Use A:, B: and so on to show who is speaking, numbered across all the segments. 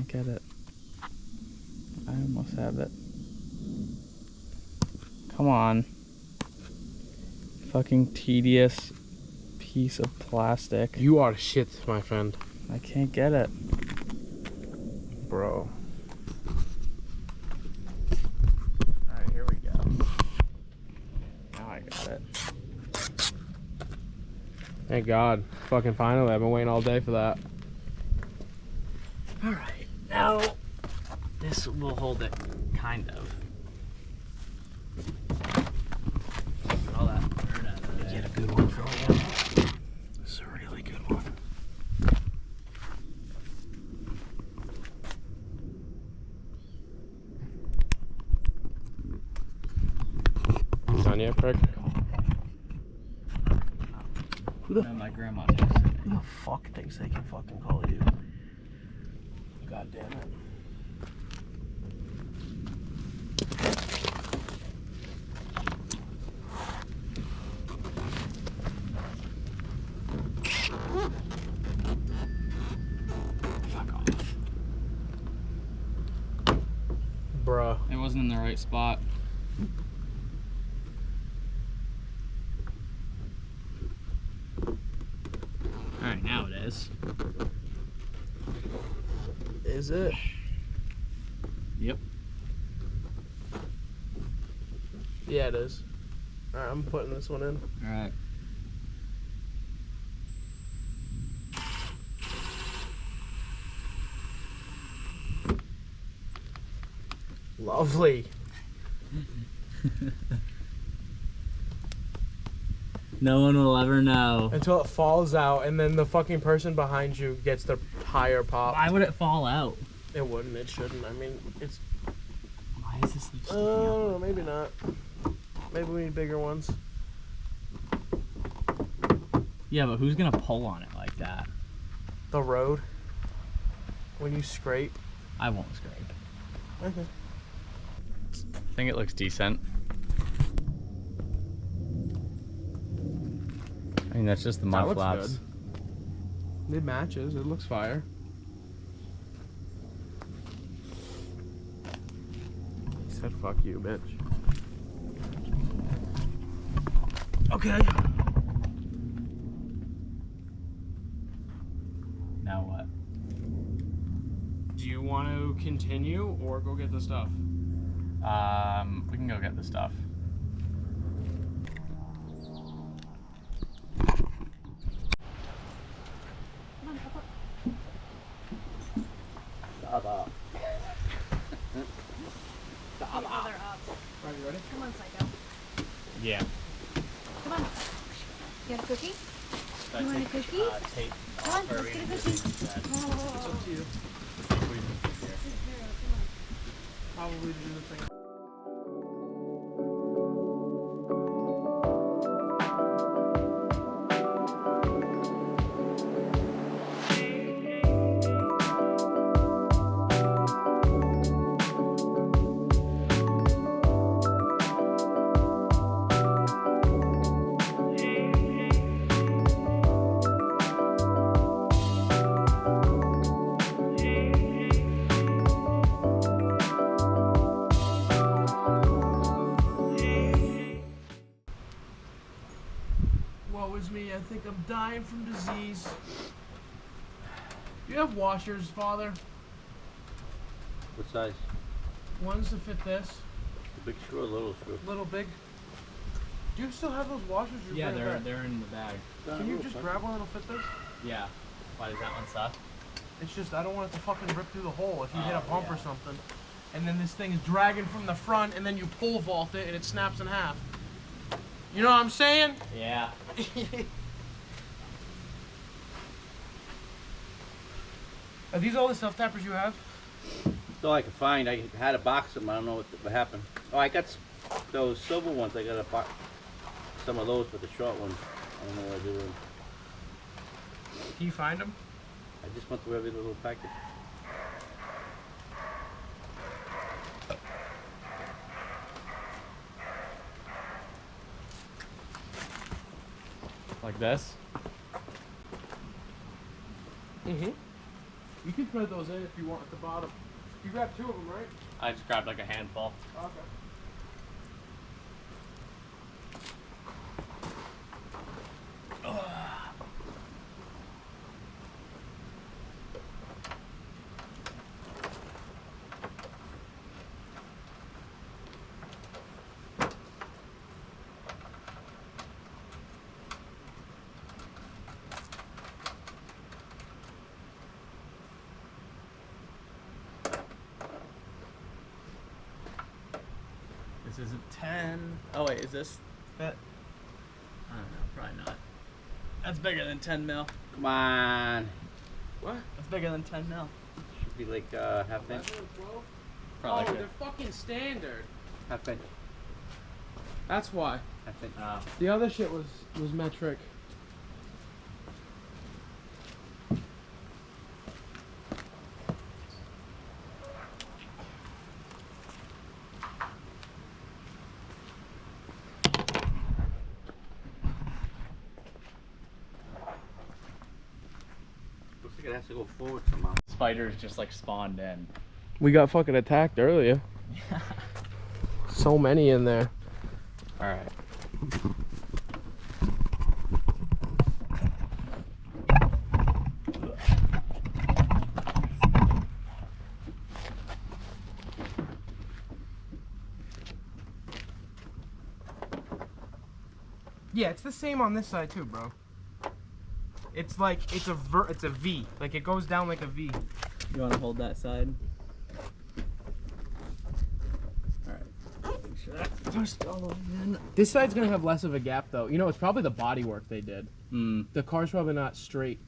A: can't get it. I almost have it. Come on. Fucking tedious piece of plastic.
B: You are shit, my friend.
A: I can't get it.
B: Bro.
A: Alright, here we go. Now I got it.
B: Thank God. Fucking finally. I've been waiting all day for that.
A: Alright, now this will hold it, kind of. Get all that dirt out of there.
B: Get a good one for you. This is a really good one. Done yet, Craig?
A: No, my grandma's house.
B: Who the fuck thinks they can fucking call you? God damn it.
A: Fuck off.
B: Bruh.
A: It wasn't in the right spot. Alright, now it is.
B: Is it?
A: Yep.
B: Yeah, it is. Alright, I'm putting this one in.
A: Alright.
B: Lovely.
A: No one will ever know.
B: Until it falls out and then the fucking person behind you gets their tire popped.
A: Why would it fall out?
B: It wouldn't, it shouldn't. I mean, it's...
A: Why is this like
B: I
A: sticking
B: don't know,
A: out?
B: maybe not. Maybe we need bigger ones.
A: Yeah, but who's gonna pull on it like that?
B: The road. When you scrape.
A: I won't scrape.
B: Okay.
A: I think it looks decent. I mean, that's just the mud
B: That looks
A: flaps.
B: good. It matches. It looks fire. He said, "Fuck you, bitch." Okay.
A: Now what?
B: Do you want to continue or go get the stuff?
A: We can go get the stuff.
C: Stop up.
D: Other up.
B: Are you ready?
D: Come on, Psycho.
A: Yeah.
D: Come on. You want a cookie? You want a cookie?
A: Tape.
D: Come on, let's get a cookie.
B: It's up to you.
D: Come on.
B: Probably do the thing. Woe is me, I think I'm dying from disease. You have washers, Father?
C: What size?
B: Ones to fit this?
C: The big screw or little screw?
B: Little big? Do you still have those washers? Or
A: Yeah,
B: bring it back?
A: they're in the bag.
B: Can you just grab one that'll fit this?
A: Yeah. Why does that one suck?
B: It's just, I don't want it to fucking rip through the hole if you hit a
A: Oh,
B: bump or
A: yeah.
B: something. And then this thing is dragging from the front and then you pole vault it and it snaps in half. You know what I'm saying?
A: Yeah.
B: Are these all the self-tappers you have?
C: That's all I could find. I had a box of them. I don't know what happened. Oh, I got those silver ones. I got some of those, but the short ones, I don't know what I do with them.
B: Can you find them?
C: I just went through every little package.
A: Like this?
B: Mm-hmm. You can thread those in if you want at the bottom. You grabbed 2 of them, right?
A: I just grabbed like a handful.
B: Okay.
A: This isn't 10. Oh wait, is this fit? I don't know, probably not. That's bigger than 10 mil.
C: Come on.
B: What?
A: That's bigger than 10 mil.
C: Should be like half inch.
B: 12?
A: Probably
B: oh,
A: good.
B: they're fucking standard.
C: Half inch.
B: That's why.
C: Half inch.
B: The other shit was metric.
C: Looks like it has to go forward somehow.
A: Spiders just like spawned in.
B: We got fucking attacked earlier. So many in there.
A: Alright.
B: Yeah, it's the same on this side too, bro. It's like it's a V. Like it goes down like a V.
A: You want to hold that side? Alright. Make sure that's pushed all the way in.
B: This side's gonna have less of a gap though. You know, it's probably the body work they did.
A: Mm.
B: The car's probably not straight.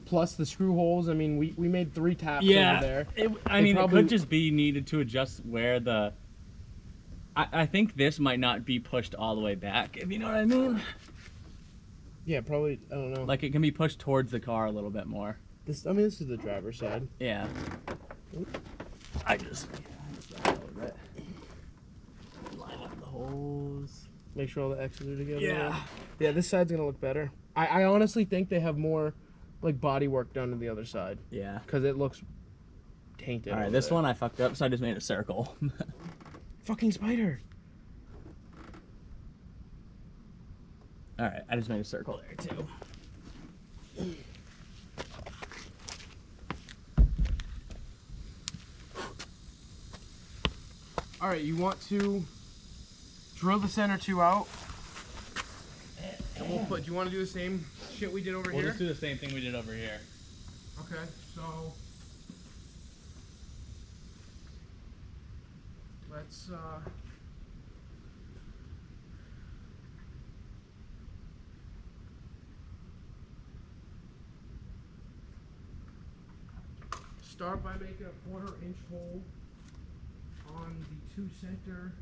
B: Plus the screw holes. I mean, we made 3 taps over there.
A: I mean, it could just be needed to adjust where the... I think this might not be pushed all the way back, if you know what I mean.
B: Yeah, probably. I don't know.
A: Like, it can be pushed towards the car a little bit more.
B: This. I mean, this is the driver's side.
A: Yeah. I just a little bit. Line up the holes.
B: Make sure all the X's are together.
A: Yeah.
B: Yeah, this side's gonna look better. I honestly think they have more, like, body work done to the other side.
A: Yeah.
B: Because it looks tainted.
A: Alright, this one I fucked up, so I just made a circle.
B: Fucking spider.
A: Alright, I just made a circle there, too.
B: Alright, you want to drill the center 2 out. And we'll put, do you want to do the same shit we did over
A: We'll
B: here?
A: just do the same thing we did over here.
B: Okay, so let's start by making a 1/4 inch hole on the 2 center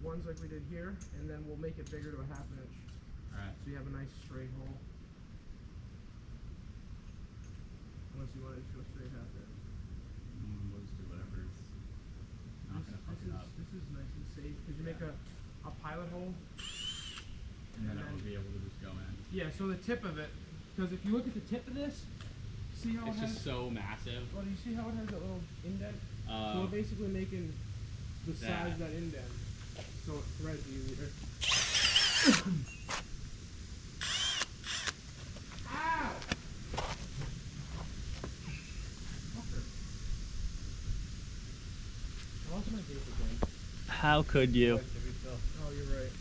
B: ones like we did here, and then we'll make it bigger to a 1/2 inch.
A: Alright.
B: So you have a nice straight hole. Unless you want to just go straight 1/2 inch.
A: We'll just do whatever's not gonna fuck it up.
B: This is nice and safe because you make a pilot hole.
A: And then it will be able to just go in.
B: Yeah, so the tip of it, because if you look at the tip of this, see how
A: It's
B: it has,
A: just so massive.
B: well, do you see how it has that little indent? So we're basically making the size of that indent, so it threads easier. Ow! Fucker. I lost my paper again.
A: How could you?
B: Oh, you're right.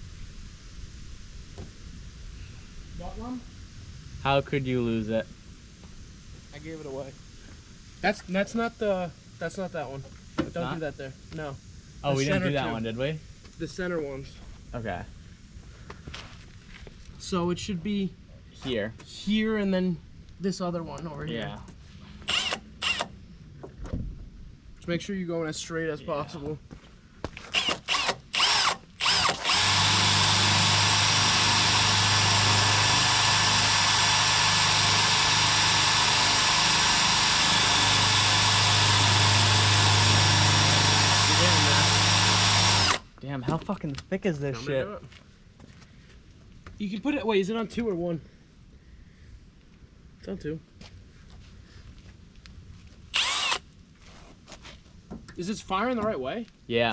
B: What one?
A: How could you lose it?
B: I gave it away. That's not that one. Don't
A: not?
B: do that there. No.
A: Oh,
B: The
A: we didn't do
B: center
A: that
B: two.
A: one, did we?
B: The center ones.
A: Okay.
B: So it should be
A: Here.
B: here and then this other one over here.
A: Yeah.
B: Just make sure you're going as straight as possible.
A: Damn, how fucking thick is this shit?
B: You can put it. Wait, is it on 2 or 1? It's on 2. Is this firing the right way?
A: Yeah.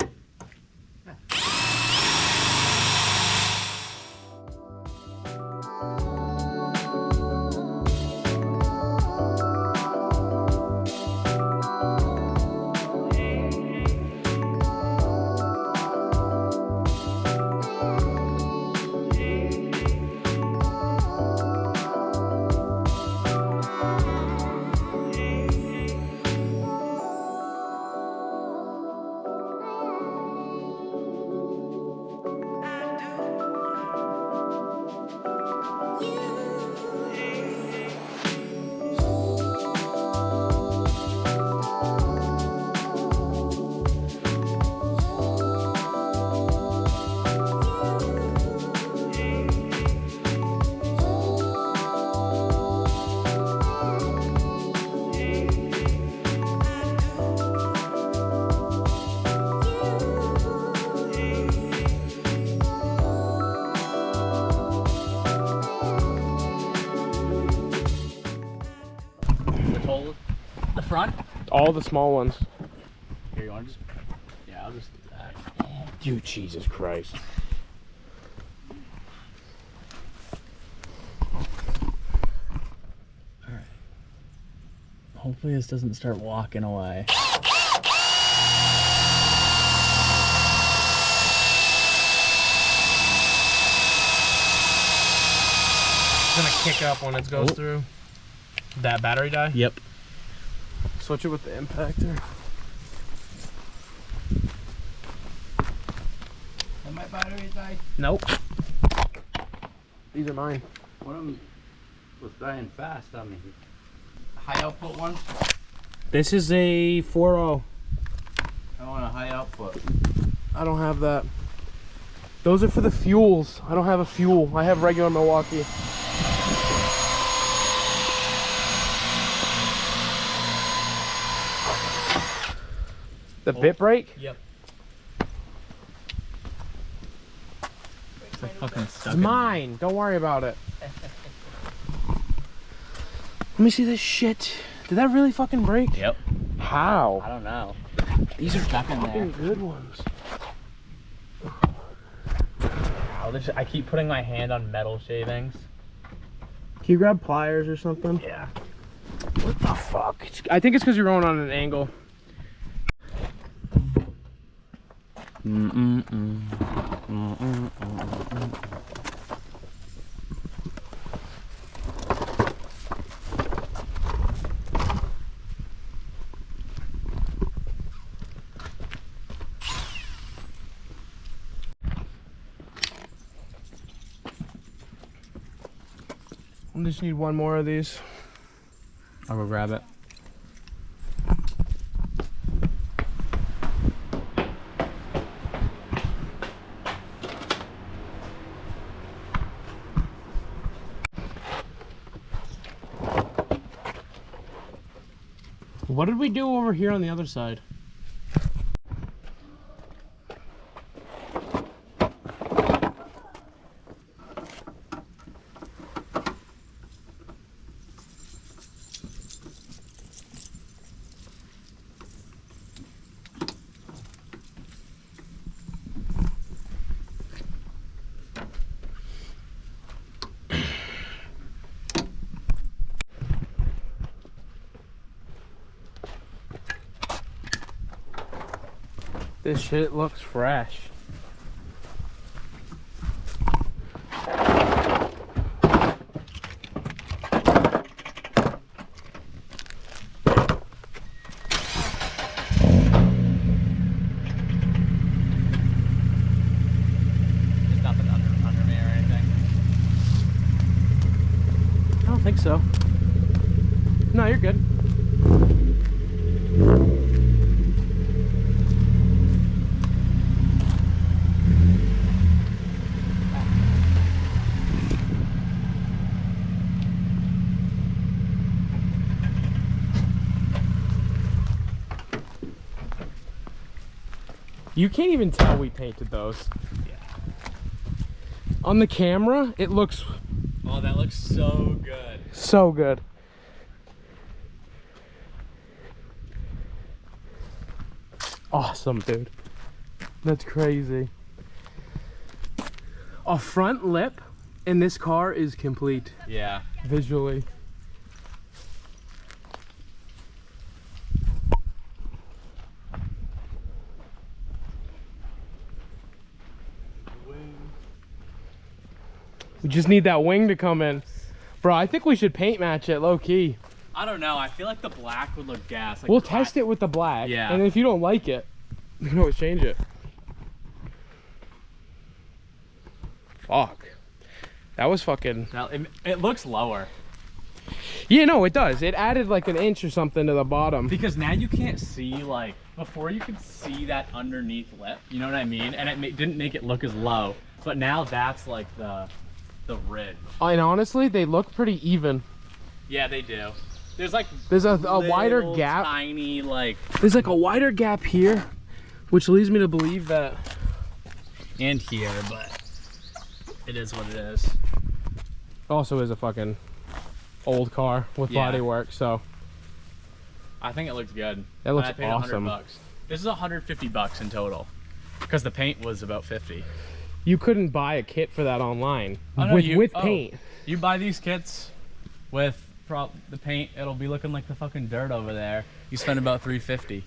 A: The front?
B: All the small ones.
A: Here, you want to just... Yeah, I'll just do that.
B: Dude, Jesus Christ.
A: Alright. Hopefully this doesn't start walking away.
B: It's gonna kick up when it goes through. That battery die?
A: Yep.
B: Switch it with the impactor.
C: And my batteries died.
B: Nope. These are mine.
C: One of them was dying fast on me. High output one?
B: This is a 4.0.
C: I want a high output.
B: I don't have that. Those are for the fuels. I don't have a fuel. I have regular Milwaukee. The bit brake?
A: Yep. It's like fucking stuck.
B: It's mine. Don't worry about it. Let me see this shit. Did that really fucking break?
A: Yep.
B: How?
A: I don't know.
B: These are
A: stuck in
B: fucking
A: there.
B: good ones.
A: I keep putting my hand on metal shavings.
B: Can you grab pliers or something?
A: Yeah.
B: What the fuck? I think it's because you're going on an angle. I just need one more of these.
A: I'll go grab it.
B: What did we do over here on the other side? This shit looks fresh.
A: There's nothing under me or anything.
B: I don't think so. No, you're good. You can't even tell we painted those.
A: Yeah.
B: On the camera, it looks
A: Oh, that looks so good.
B: so good. awesome, dude. That's crazy. A front lip in this car is complete
A: Yeah.
B: visually. We just need that wing to come in. Bro, I think we should paint match it low key.
A: I don't know. I feel like the black would look gas. Like
B: We'll test it with the black.
A: Yeah.
B: And if you don't like it, we can always change it. Fuck. That was fucking...
A: Now, it looks lower.
B: Yeah, no, it does. It added like an inch or something to the bottom.
A: Because now you can't see, like, before you could see that underneath lip. You know what I mean? And it didn't make it look as low. But now that's like the ridge.
B: And honestly, they look pretty even.
A: Yeah, they do. There's like
B: a wider gap.
A: Tiny, like...
B: There's like a wider gap here, which leads me to believe that...
A: And here, but it is what it is.
B: Also is a fucking old car with
A: Yeah.
B: body work, so...
A: I think it looks good.
B: That looks
A: I paid
B: awesome.
A: $100. This is $150 in total. Because the paint was about 50.
B: You couldn't buy a kit for that online
A: Oh, no,
B: with paint.
A: You buy these kits with the paint, it'll be looking like the fucking dirt over there. You spend about $350.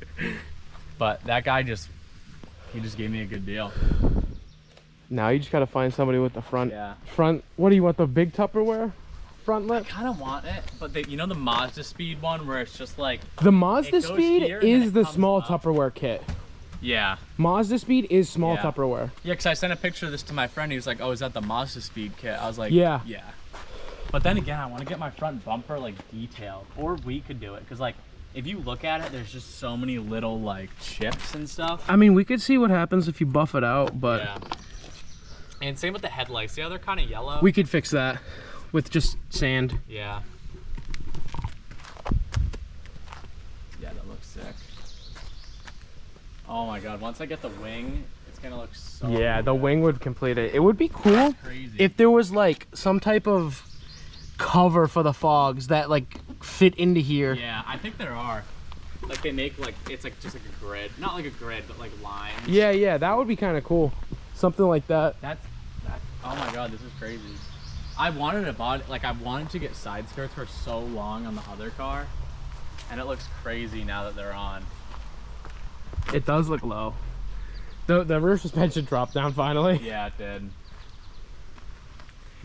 A: But that guy just gave me a good deal.
B: Now you just gotta find somebody with the front.
A: Yeah.
B: Front. What do you want? The big Tupperware front lip?
A: I kind of want it, but you know the Mazda Speed one where it's just like...
B: The Mazda
A: goes
B: Speed
A: here and then
B: is
A: it
B: the
A: comes
B: small
A: up.
B: Tupperware kit.
A: Yeah.
B: Mazda Speed is small
A: Yeah.
B: Tupperware.
A: Yeah, because I sent a picture of this to my friend. He was like, oh, is that the Mazda Speed kit? I was like,
B: Yeah.
A: Yeah. But then again, I want to get my front bumper like detailed. Or we could do it. Because like, if you look at it, there's just so many little like chips and stuff.
B: I mean, we could see what happens if you buff it out, but
A: Yeah. And same with the headlights. See how they're kind of yellow?
B: we could fix that with just sand.
A: Yeah. Yeah, that looks sick. Oh my god, once I get the wing, it's gonna look so
B: Yeah, the
A: good.
B: wing would complete it. It would be cool
A: Crazy.
B: if there was like some type of cover for the fogs that like fit into here.
A: Yeah, I think there are. Like they make like, it's like just like a grid. Not like a grid, but like lines.
B: Yeah, that would be kind of cool. Something like that.
A: That's, oh my god, this is crazy. I wanted a body, like I wanted to get side skirts for so long on the other car. And it looks crazy now that they're on.
B: It does look low. The rear suspension dropped down finally.
A: Yeah, it did.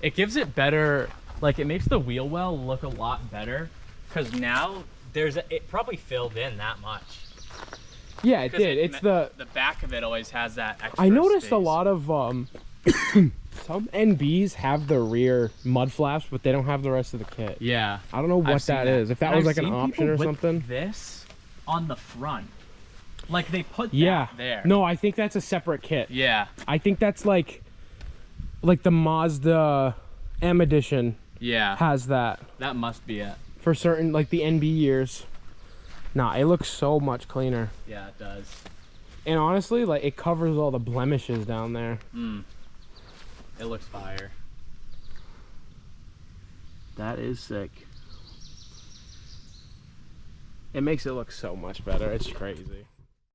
A: It gives it better, like it makes the wheel well look a lot better. Cause now it probably filled in that much.
B: Yeah, it
A: 'Cause
B: did. It's the
A: back of it always has that extra
B: I noticed a
A: space.
B: lot of some NBs have the rear mud flaps, but they don't have the rest of the kit.
A: Yeah.
B: I don't know what
A: I've seen
B: that is. If that
A: And
B: was
A: I've
B: like an
A: seen
B: option
A: people
B: or
A: with
B: something.
A: This on the front. Like they put
B: Yeah.
A: that there.
B: No, I think that's a separate kit.
A: Yeah.
B: I think that's like the Mazda M edition
A: Yeah.
B: has that
A: That must be it.
B: for certain, like the NB years. Nah, it looks so much cleaner.
A: Yeah, it does.
B: And honestly, like it covers all the blemishes down there.
A: It looks fire.
B: That is sick. It makes it look so much better. It's crazy.